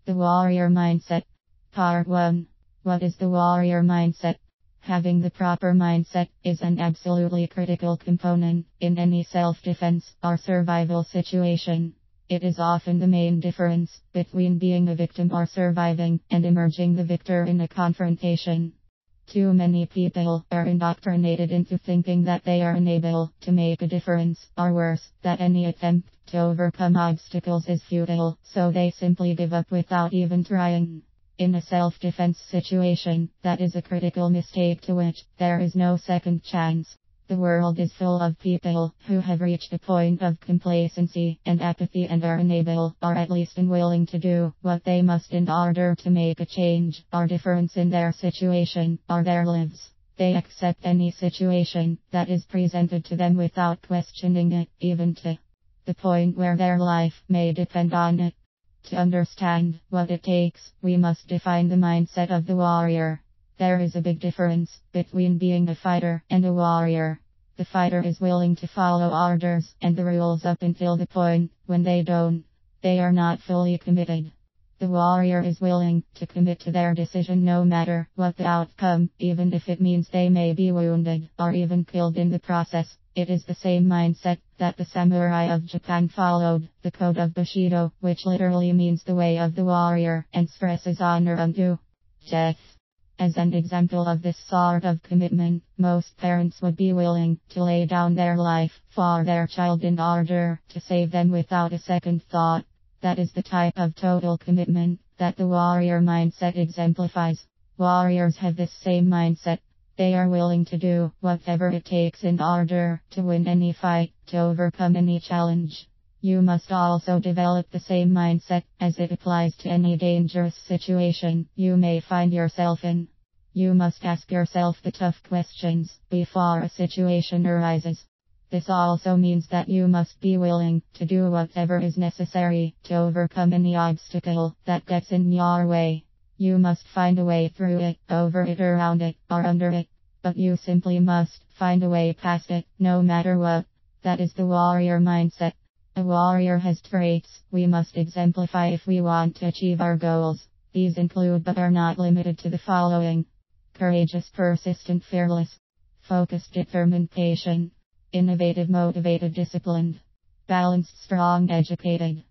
The warrior mindset. Part 1. What is the warrior mindset? Having the proper mindset is an absolutely critical component in any self-defense or survival situation. It is often the main difference between being a victim or surviving and emerging the victor in a confrontation. Too many people are indoctrinated into thinking that they are unable to make a difference, or worse, that any attempt to overcome obstacles is futile, so they simply give up without even trying. In a self-defense situation, that is a critical mistake to which there is no second chance. The world is full of people who have reached a point of complacency and apathy and are unable, or at least unwilling to do what they must in order to make a change or difference in their situation or their lives. They accept any situation that is presented to them without questioning it, even to the point where their life may depend on it. To understand what it takes, we must define the mindset of the warrior. There is a big difference between being a fighter and a warrior. The fighter is willing to follow orders and the rules up until the point when they don't. They are not fully committed. The warrior is willing to commit to their decision no matter what the outcome, even if it means they may be wounded or even killed in the process. It is the same mindset that the samurai of Japan followed, the code of Bushido, which literally means the way of the warrior and stresses honor unto death. As an example of this sort of commitment, most parents would be willing to lay down their life for their child in order to save them without a second thought. That is the type of total commitment that the warrior mindset exemplifies. Warriors have this same mindset. They are willing to do whatever it takes in order to win any fight, to overcome any challenge. You must also develop the same mindset as it applies to any dangerous situation you may find yourself in. You must ask yourself the tough questions before a situation arises. This also means that you must be willing to do whatever is necessary to overcome any obstacle that gets in your way. You must find a way through it, over it, around it, or under it. But you simply must find a way past it, no matter what. That is the warrior mindset. A warrior has traits we must exemplify if we want to achieve our goals. These include but are not limited to the following: courageous, persistent, fearless, focused, determined, patient, innovative, motivated, disciplined, balanced, strong, educated.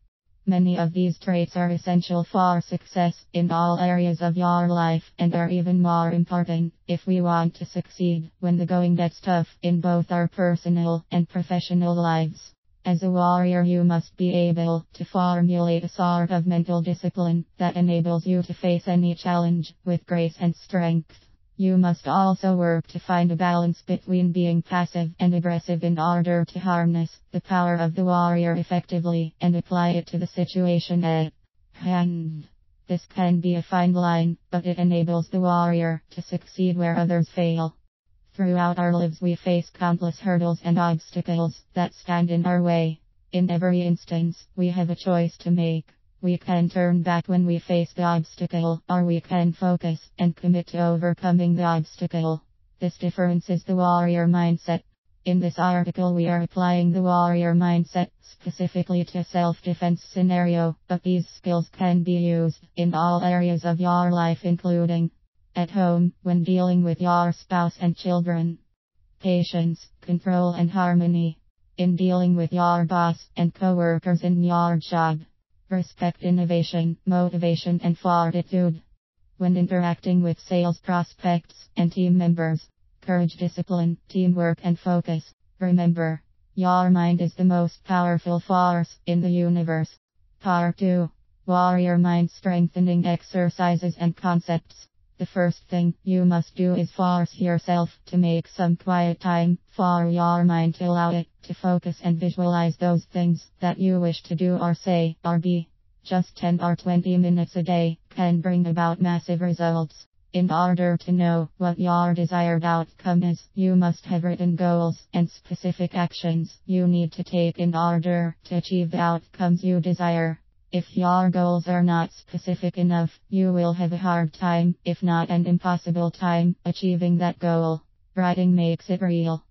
Many of these traits are essential for success in all areas of your life and are even more important if we want to succeed when the going gets tough in both our personal and professional lives. As a warrior, you must be able to formulate a sort of mental discipline that enables you to face any challenge with grace and strength. You must also work to find a balance between being passive and aggressive in order to harness the power of the warrior effectively and apply it to the situation at hand. This can be a fine line, but it enables the warrior to succeed where others fail. Throughout our lives we face countless hurdles and obstacles that stand in our way. In every instance, we have a choice to make. We can turn back when we face the obstacle, or we can focus and commit to overcoming the obstacle. This difference is the warrior mindset. In this article we are applying the warrior mindset specifically to a self-defense scenario, but these skills can be used in all areas of your life, including at home, when dealing with your spouse and children; patience, control and harmony in dealing with your boss and co-workers in your job; respect, innovation, motivation and fortitude when interacting with sales prospects and team members; courage, discipline, teamwork and focus. Remember, your mind is the most powerful force in the universe. Part 2. Warrior mind strengthening exercises and concepts. The first thing you must do is force yourself to make some quiet time for your mind to allow it to focus and visualize those things that you wish to do or say or be. Just 10 or 20 minutes a day can bring about massive results. In order to know what your desired outcome is, you must have written goals and specific actions you need to take in order to achieve the outcomes you desire. If your goals are not specific enough, you will have a hard time, if not an impossible time, achieving that goal. Writing makes it real.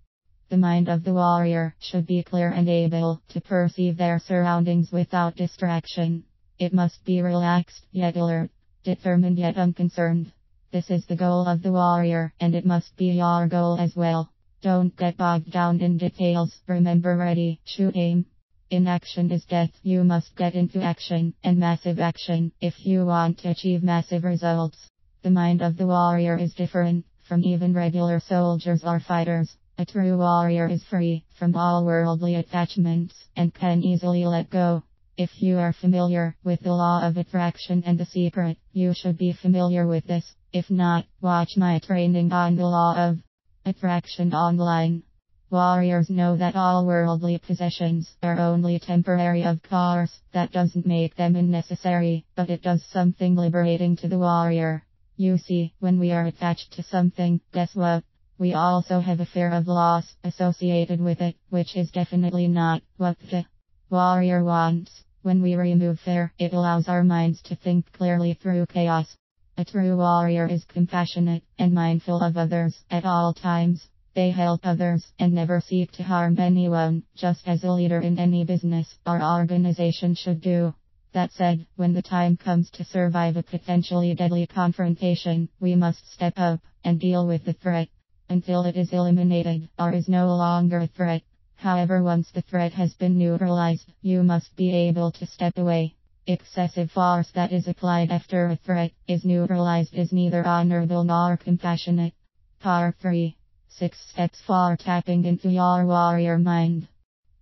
The mind of the warrior should be clear and able to perceive their surroundings without distraction. It must be relaxed yet alert, determined yet unconcerned. This is the goal of the warrior, and it must be your goal as well. Don't get bogged down in details, remember ready, shoot, aim. Inaction is death. You must get into action, and massive action, if you want to achieve massive results. The mind of the warrior is different from even regular soldiers or fighters. A true warrior is free from all worldly attachments, and can easily let go. If you are familiar with the law of attraction and the secret, you should be familiar with this. If not, watch my training on the law of attraction online. Warriors know that all worldly possessions are only temporary, of course. That doesn't make them unnecessary, but it does something liberating to the warrior. You see, when we are attached to something, guess what? We also have a fear of loss associated with it, which is definitely not what the warrior wants. When we remove fear, it allows our minds to think clearly through chaos. A true warrior is compassionate and mindful of others at all times. They help others and never seek to harm anyone, just as a leader in any business or organization should do. That said, when the time comes to survive a potentially deadly confrontation, we must step up and deal with the threat until it is eliminated or is no longer a threat. However, once the threat has been neutralized, you must be able to step away. Excessive force that is applied after a threat is neutralized is neither honorable nor compassionate. Part 3. 6 steps for tapping into your warrior mind.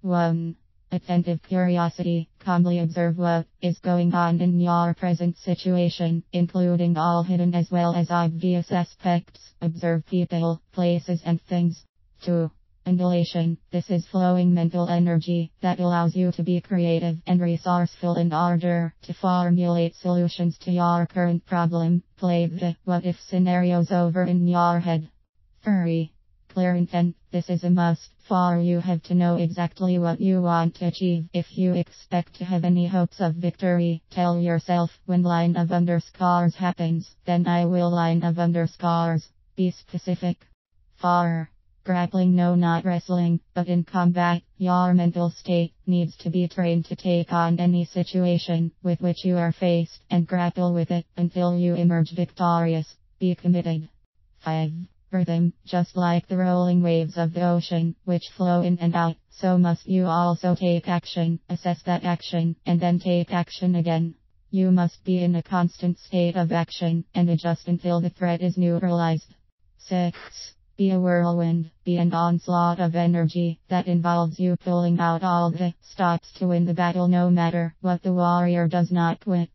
1. Attentive curiosity. Calmly observe what is going on in your present situation, including all hidden as well as obvious aspects. Observe people, places, and things. 2. Undulation. This is flowing mental energy that allows you to be creative and resourceful in order to formulate solutions to your current problem. Play the what if scenarios over in your head. 3. Clear intent. This is a must, for you have to know exactly what you want to achieve. If you expect to have any hopes of victory, tell yourself, when line of underscores happens, then I will line of underscores. Be specific. 4. Grappling. No, not wrestling, but in combat, your mental state needs to be trained to take on any situation with which you are faced and grapple with it until you emerge victorious. Be committed. 5. Rhythm. Just like the rolling waves of the ocean, which flow in and out, so must you also take action, assess that action, and then take action again. You must be in a constant state of action and adjust until the threat is neutralized. 6. Be a whirlwind. Be an onslaught of energy that involves you pulling out all the stops to win the battle. No matter what, the warrior does not quit.